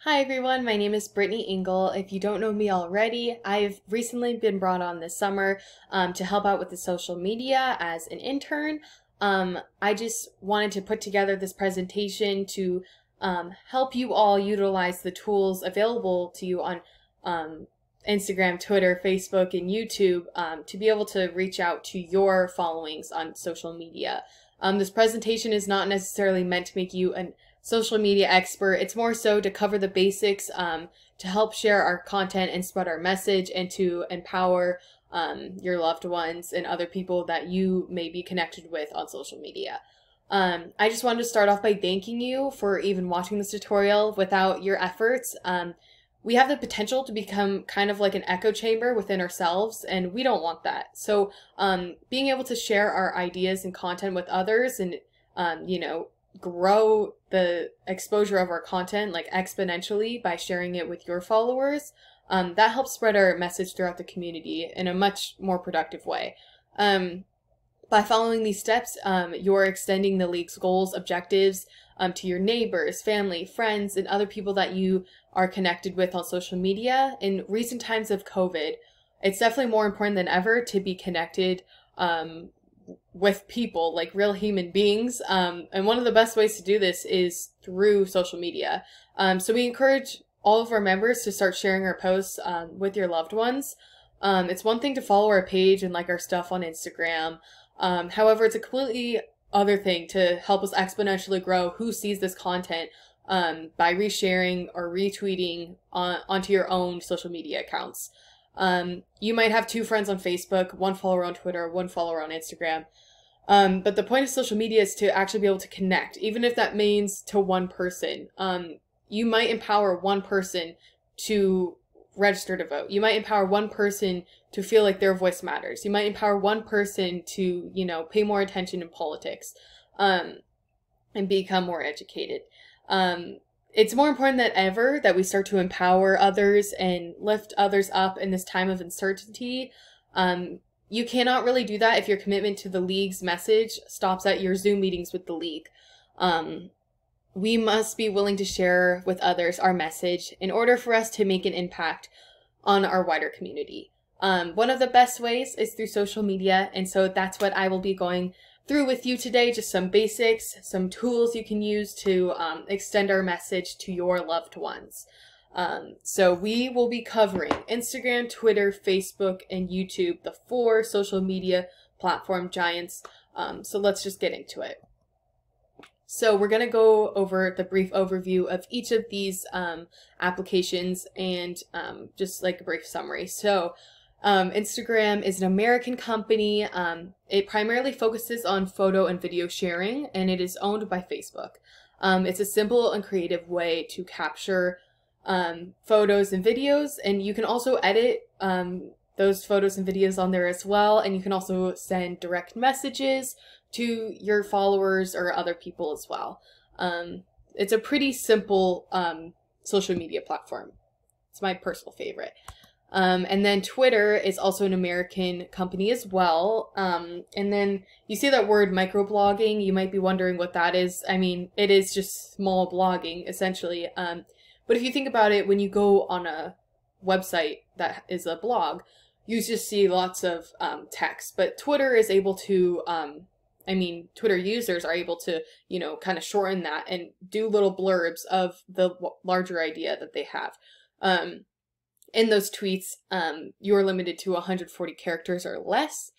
Hi everyone, my name is Brittany Engel. If you don't know me already, I've recently been brought on this summer to help out with the social media as an intern. I just wanted to put together this presentation to help you all utilize the tools available to you on Instagram, Twitter, Facebook, and YouTube to be able to reach out to your followings on social media. This presentation is not necessarily meant to make you an social media expert. It's more so to cover the basics, to help share our content and spread our message and to empower your loved ones and other people that you may be connected with on social media. I just wanted to start off by thanking you for even watching this tutorial. Without your efforts, we have the potential to become kind of like an echo chamber within ourselves, and we don't want that. So being able to share our ideas and content with others and, grow the exposure of our content like exponentially by sharing it with your followers, that helps spread our message throughout the community in a much more productive way. By following these steps, you're extending the league's goals, objectives to your neighbors, family, friends, and other people that you are connected with on social media. In recent times of COVID, it's definitely more important than ever to be connected with people, like real human beings. And one of the best ways to do this is through social media. So we encourage all of our members to start sharing our posts with your loved ones. It's one thing to follow our page and like our stuff on Instagram. However, it's a completely other thing to help us exponentially grow who sees this content by resharing or retweeting onto your own social media accounts. You might have 2 friends on Facebook, 1 follower on Twitter, 1 follower on Instagram. But the point of social media is to actually be able to connect, even if that means to 1 person. You might empower 1 person to register to vote. You might empower 1 person to feel like their voice matters. You might empower 1 person to, pay more attention in politics, and become more educated. It's more important than ever that we start to empower others and lift others up in this time of uncertainty. You cannot really do that if your commitment to the league's message stops at your Zoom meetings with the league. We must be willing to share with others our message in order for us to make an impact on our wider community. One of the best ways is through social media, and so that's what I will be going through with you today. Just some basics, some tools you can use to extend our message to your loved ones. So we will be covering Instagram, Twitter, Facebook, and YouTube, the 4 social media platform giants. So let's just get into it. So we're going to go over the brief overview of each of these applications and just like a brief summary. So Instagram is an American company. It primarily focuses on photo and video sharing, and it is owned by Facebook. It's a simple and creative way to capture photos and videos, and you can also edit those photos and videos on there as well, and you can also send direct messages to your followers or other people as well. It's a pretty simple social media platform. It's my personal favorite. And then Twitter is also an American company as well. And then you see that word microblogging. You might be wondering what that is. I mean, it is just small blogging, essentially. But if you think about it, when you go on a website that is a blog, you just see lots of text. But Twitter is able to, Twitter users are able to, kind of shorten that and do little blurbs of the larger idea that they have. In those tweets, you're limited to 140 characters or less.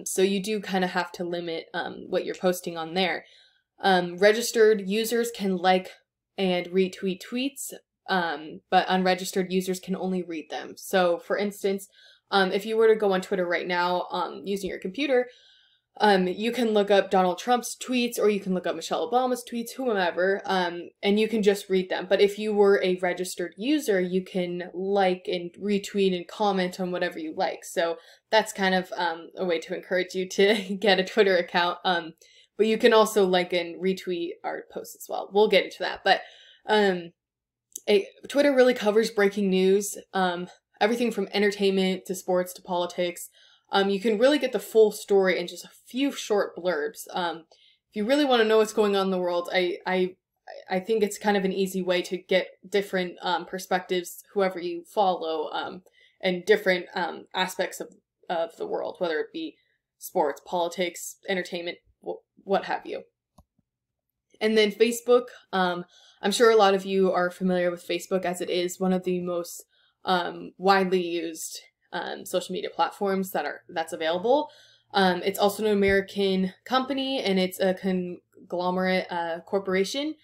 So you do kind of have to limit what you're posting on there. Registered users can like and retweet tweets, but unregistered users can only read them. So for instance, if you were to go on Twitter right now using your computer, you can look up Donald Trump's tweets, or you can look up Michelle Obama's tweets, whomever, and you can just read them. But if you were a registered user, you can like and retweet and comment on whatever you like. So that's kind of a way to encourage you to get a Twitter account. But you can also like and retweet our posts as well. We'll get into that. But Twitter really covers breaking news, everything from entertainment to sports to politics. You can really get the full story in just a few short blurbs. If you really want to know what's going on in the world, I I think it's kind of an easy way to get different perspectives, whoever you follow, and different aspects of the world, whether it be sports, politics, entertainment, what have you. And then Facebook, I'm sure a lot of you are familiar with Facebook, as it is one of the most widely used social media platforms that's available. It's also an American company, and it's a conglomerate corporation.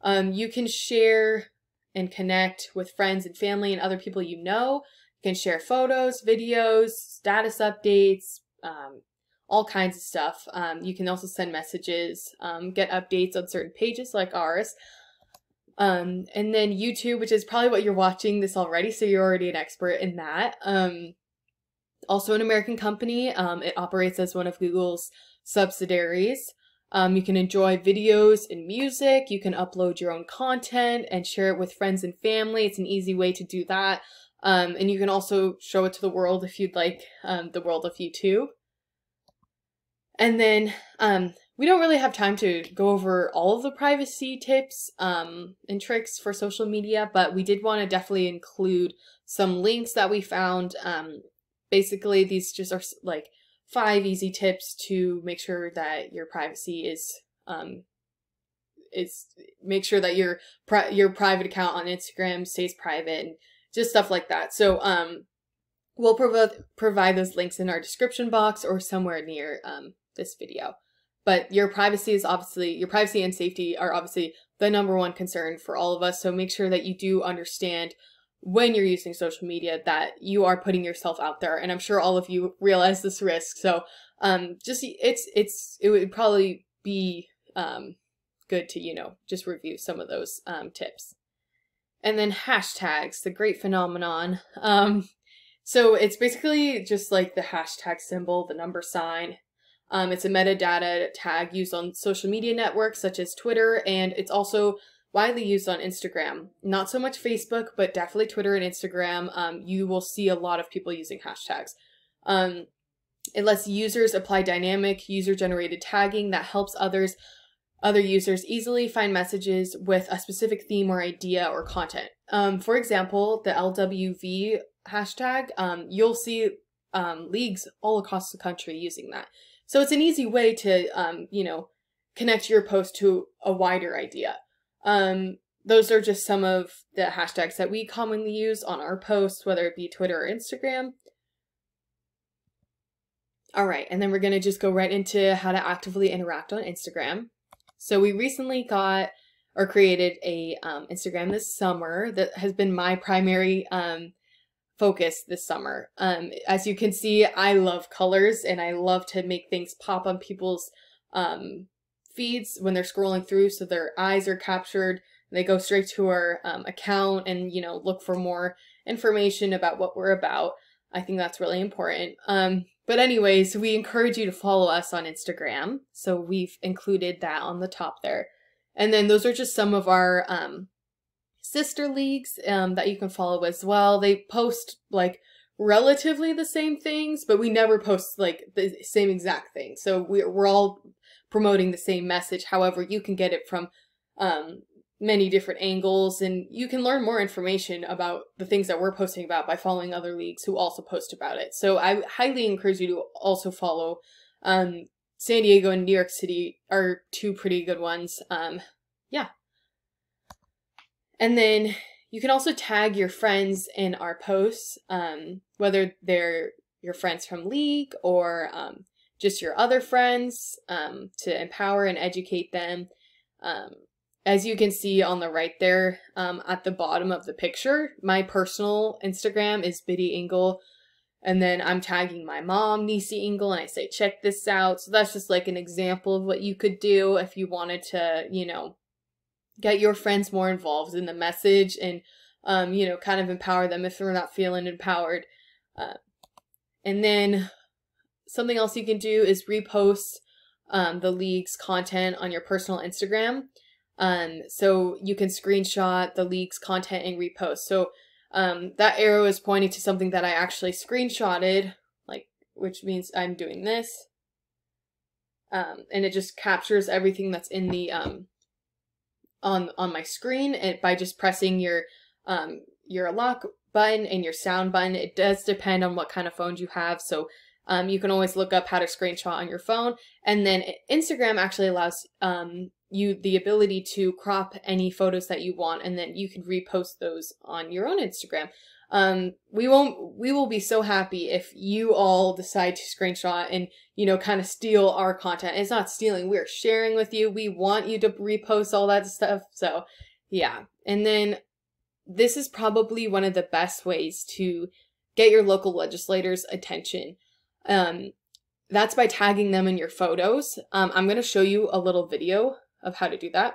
You can share and connect with friends and family and other people you know. You can share photos, videos, status updates, all kinds of stuff. You can also send messages, get updates on certain pages like ours. And then YouTube, which is probably what you're watching this already, so you're already an expert in that. Also an American company. It operates as one of Google's subsidiaries. You can enjoy videos and music. You can upload your own content and share it with friends and family. It's an easy way to do that. And you can also show it to the world if you'd like, the world of YouTube. And then we don't really have time to go over all of the privacy tips and tricks for social media, but we did want to definitely include some links that we found. Basically, these just are like 5 easy tips to make sure that your privacy is make sure that your private account on Instagram stays private and just stuff like that. So we'll provide those links in our description box or somewhere near this video. But your privacy and safety are obviously the #1 concern for all of us. So make sure that you do understand when you're using social media that you are putting yourself out there. And I'm sure all of you realize this risk. So it would probably be good to, just review some of those tips. And then hashtags, the great phenomenon. So it's basically just like the hashtag symbol, the number sign. It's a metadata tag used on social media networks such as Twitter, and it's also widely used on Instagram. Not so much Facebook, but definitely Twitter and Instagram. You will see a lot of people using hashtags. It lets users apply dynamic user-generated tagging that helps other users easily find messages with a specific theme or idea or content. For example, the LWV hashtag, you'll see leagues all across the country using that. So it's an easy way to, connect your post to a wider idea. Those are just some of the hashtags that we commonly use on our posts, whether it be Twitter or Instagram. All right, and then we're going to just go right into how to actively interact on Instagram. So we recently created a Instagram this summer that has been my primary focus this summer. As you can see, I love colors and I love to make things pop on people's feeds when they're scrolling through, so their eyes are captured. They go straight to our account and look for more information about what we're about. I think that's really important. But anyways, we encourage you to follow us on Instagram. So we've included that on the top there. And then those are just some of our sister leagues that you can follow as well. They post like relatively the same things, but we never post like the same exact thing. So we're all promoting the same message. However, you can get it from many different angles, and you can learn more information about the things that we're posting about by following other leagues who also post about it. So I highly encourage you to also follow. San Diego and New York City are 2 pretty good ones. Yeah. And then you can also tag your friends in our posts, whether they're your friends from league or just your other friends, to empower and educate them. As you can see on the right there, at the bottom of the picture, my personal Instagram is Biddy Ingle. And then I'm tagging my mom, Nisi Ingle, and I say, check this out. So that's just like an example of what you could do if you wanted to, get your friends more involved in the message and, kind of empower them if they're not feeling empowered. And then something else you can do is repost the league's content on your personal Instagram. So you can screenshot the league's content and repost. So that arrow is pointing to something that I actually screenshotted, which means I'm doing this. And it just captures everything that's in the on my screen by just pressing your lock button and your sound button. It does depend on what kind of phones you have, so you can always look up how to screenshot on your phone. And then Instagram actually allows you the ability to crop any photos that you want, and then you can repost those on your own Instagram. We will be so happy if you all decide to screenshot and, you know, kind of steal our content. It's not stealing, we're sharing with you. We want you to repost all that stuff. So yeah. And then this is probably one of the best ways to get your local legislators' attention. That's by tagging them in your photos. I'm going to show you a little video of how to do that.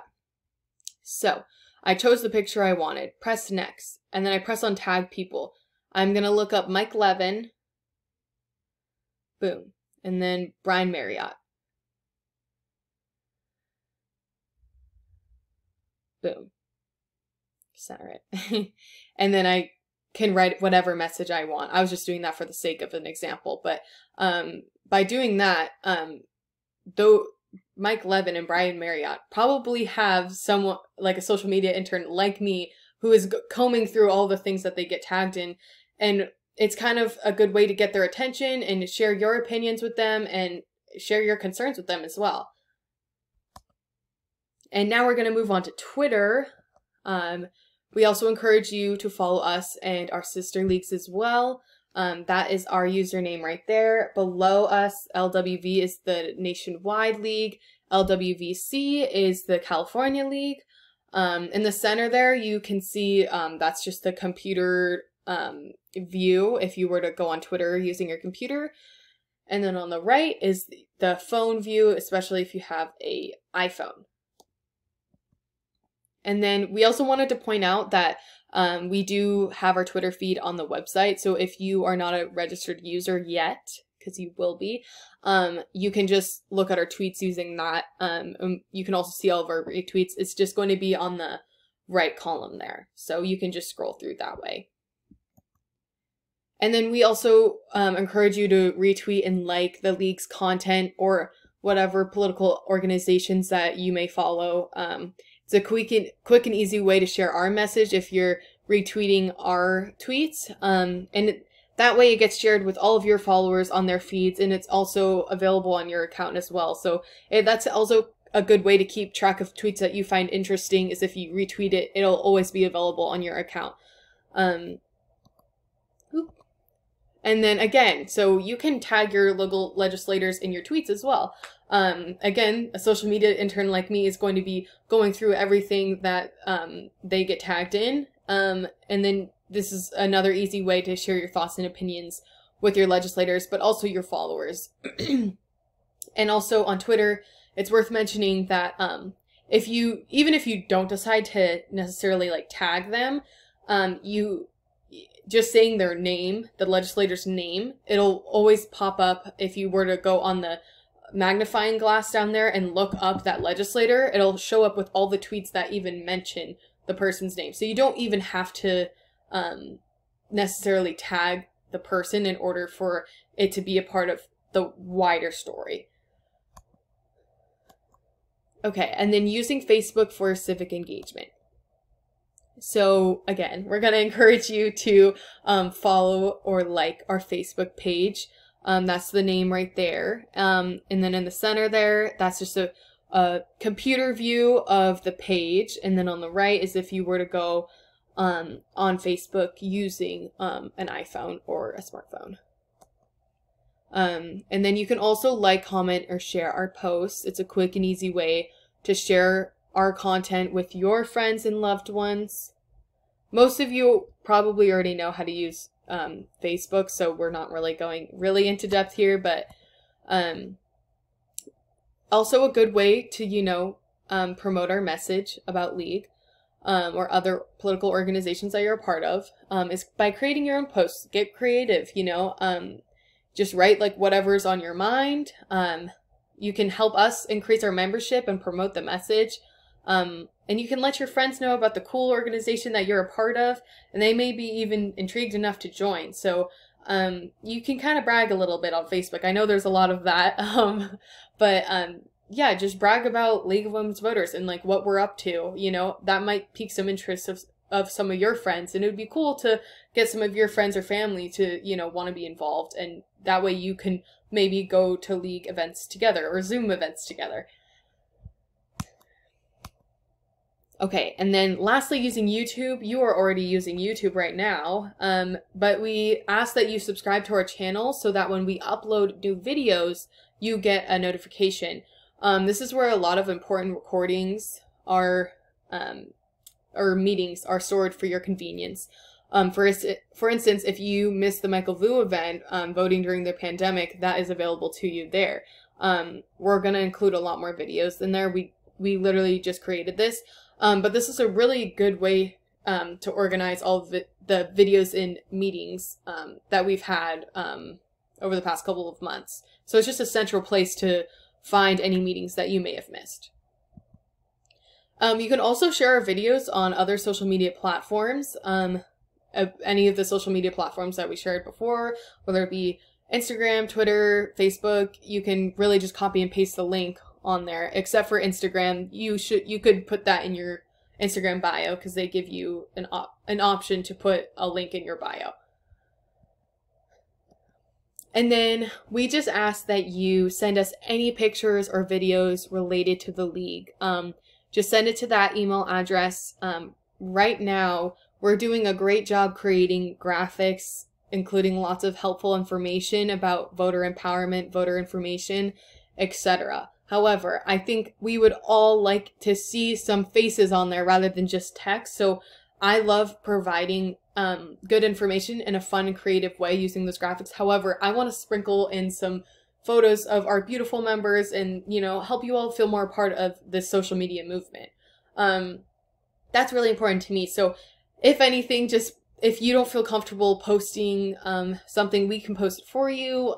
So I chose the picture I wanted, press next, and then I press on tag people. I'm going to look up Mike Levin, boom, and then Brian Marriott, boom, center it. And then I can write whatever message I want. I was just doing that for the sake of an example, but by doing that, though Mike Levin and Brian Marriott probably have someone like a social media intern like me who is combing through all the things that they get tagged in, and it's kind of a good way to get their attention and share your opinions with them and share your concerns with them as well. And now we're going to move on to Twitter. We also encourage you to follow us and our sister leagues as well. That is our username right there. Below us, LWV is the nationwide league. LWVC is the California league. In the center there, you can see that's just the computer view if you were to go on Twitter using your computer. And then on the right is the phone view, especially if you have an iPhone. And then we also wanted to point out that we do have our Twitter feed on the website. So if you are not a registered user yet, because you will be, you can just look at our tweets using that. You can also see all of our retweets. It's just going to be on the right column there. So you can just scroll through that way. And then we also encourage you to retweet and like the league's content or whatever political organizations that you may follow. It's a quick and easy way to share our message if you're retweeting our tweets. And that way it gets shared with all of your followers on their feeds, and it's also available on your account as well. So that's also a good way to keep track of tweets that you find interesting, is if you retweet it, it'll always be available on your account. And then again, so you can tag your local legislators in your tweets as well. Again, a social media intern like me is going to be going through everything that they get tagged in. And then this is another easy way to share your thoughts and opinions with your legislators, but also your followers. And also on Twitter, it's worth mentioning that even if you don't decide to necessarily like tag them, you just saying their name, the legislator's name, it'll always pop up. If you were to go on the magnifying glass down there and look up that legislator, it'll show up with all the tweets that even mention the person's name. So you don't even have to necessarily tag the person in order for it to be a part of the wider story. Okay, and then using Facebook for civic engagement. So again, we're going to encourage you to follow or like our Facebook page. That's the name right there. And then in the center there, that's just a computer view of the page. And then on the right is if you were to go on Facebook using an iPhone or a smartphone. And then you can also like, comment, or share our posts. It's a quick and easy way to share our content with your friends and loved ones. Most of you probably already know how to use Facebook, so we're not really going into depth here, but also a good way to, promote our message about League or other political organizations that you're a part of is by creating your own posts. Get creative, just write like whatever's on your mind. You can help us increase our membership and promote the message. And you can let your friends know about the cool organization that you're a part of, and they may be even intrigued enough to join. So you can kind of brag a little bit on Facebook. I know there's a lot of that, but yeah, just brag about League of Women's Voters and like what we're up to. You know, that might pique some interest of some of your friends, and it would be cool to get some of your friends or family to, you know, want to be involved, and that way you can maybe go to League events together or Zoom events together. Okay, and then lastly, using YouTube. You are already using YouTube right now, but we ask that you subscribe to our channel so that when we upload new videos, you get a notification. This is where a lot of important recordings are, or meetings are stored for your convenience. For instance, if you missed the Michael Vu event, voting during the pandemic, that is available to you there. We're going to include a lot more videos in there. We literally just created this. But this is a really good way to organize all of the videos in meetings that we've had over the past couple of months. So it's just a central place to find any meetings that you may have missed. You can also share our videos on other social media platforms, any of the social media platforms that we shared before, whether it be Instagram, Twitter, Facebook. You can really just copy and paste the link on there, except for Instagram. You could put that in your Instagram bio because they give you an option to put a link in your bio. And then we just ask that you send us any pictures or videos related to the League. Just send it to that email address. Right now, we're doing a great job creating graphics, including lots of helpful information about voter empowerment, voter information, etc. However, I think we would all like to see some faces on there rather than just text. So I love providing good information in a fun and creative way using those graphics. However, I want to sprinkle in some photos of our beautiful members and, you know, help you all feel more a part of this social media movement. That's really important to me. So if anything, just if you don't feel comfortable posting something, we can post it for you.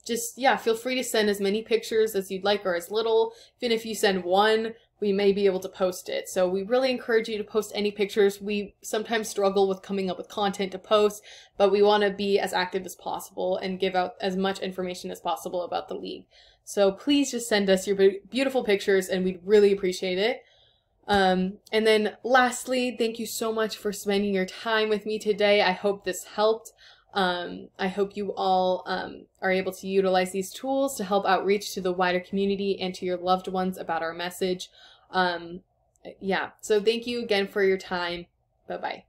Just, yeah, feel free to send as many pictures as you'd like or as little. Even if you send one, we may be able to post it. So we really encourage you to post any pictures. We sometimes struggle with coming up with content to post, but we want to be as active as possible and give out as much information as possible about the League. So please just send us your beautiful pictures and we'd really appreciate it. And then lastly, thank you so much for spending your time with me today. I hope this helped. I hope you all are able to utilize these tools to help outreach to the wider community and to your loved ones about our message. Yeah, so thank you again for your time. Bye-bye.